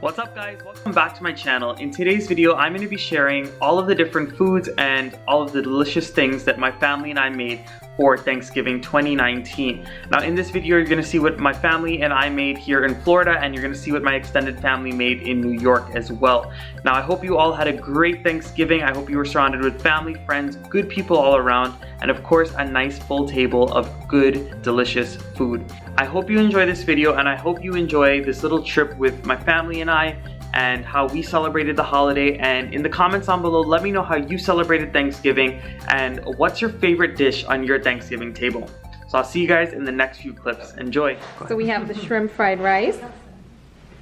What's up guys, welcome back to my channel. In today's video I'm going to be sharing all of the different foods and all of the delicious things that my family and I made for Thanksgiving 2019. Now in this video you're going to see what my family and I made here in Florida, and you're going to see what my extended family made in New York as well. Now I hope you all had a great Thanksgiving. I hope you were surrounded with family, friends, good people all around, and of course a nice full table of good delicious food. I hope you enjoy this video, and I hope you enjoy this little trip with my family and I and how we celebrated the holiday. And in the comments down below, let me know how you celebrated Thanksgiving and what's your favorite dish on your Thanksgiving table. So I'll see you guys in the next few clips. Enjoy. So we have the shrimp fried rice,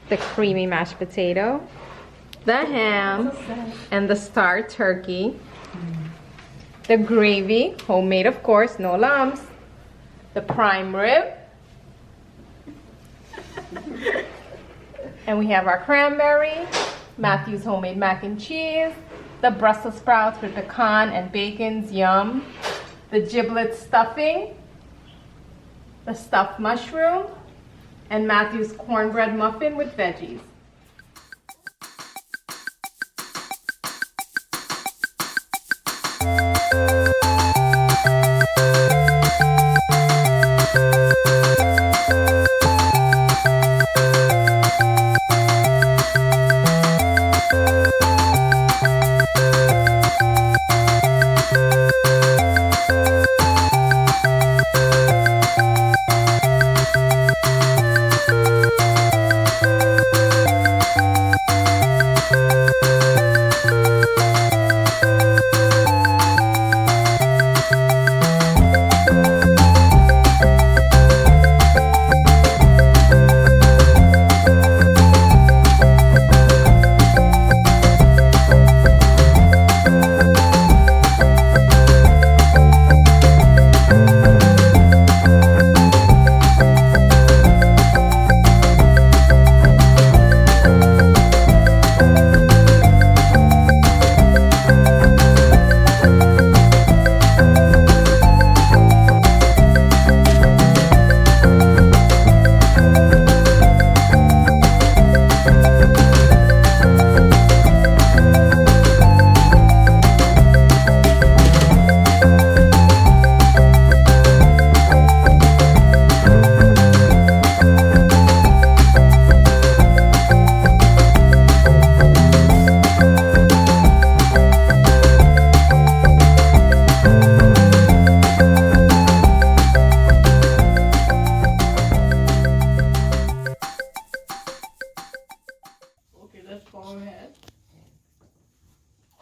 the creamy mashed potato, the ham, and the star turkey, the gravy, homemade of course, no lumps, the prime rib, and we have our cranberry, Matthew's homemade mac and cheese, the Brussels sprouts with pecan and bacon's yum, the giblet stuffing, the stuffed mushroom, and Matthew's cornbread muffin with veggies.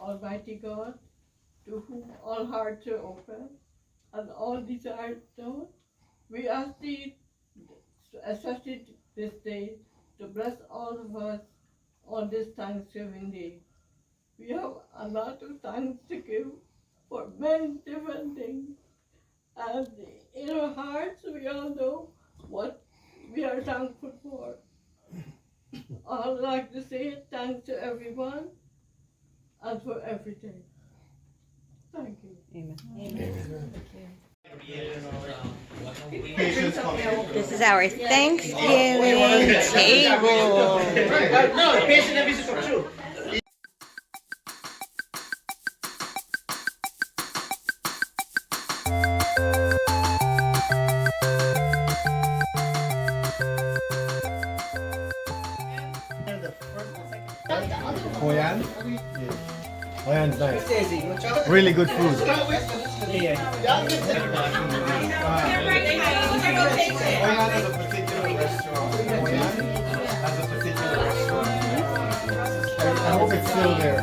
Almighty God, to whom all hearts are open and all desires known, we ask Thee, especially this day, to bless all of us on this Thanksgiving Day. We have a lot of thanks to give for many different things, and in our hearts we all know what we are thankful for. I would like to say thanks to everyone and for everything. Thank you. Amen. Amen. This is our Thanksgiving table. Guyan? Yeah. Guyan's nice. Really good food. Guyan has a particular restaurant. Guyan has a particular restaurant. I hope it's still there.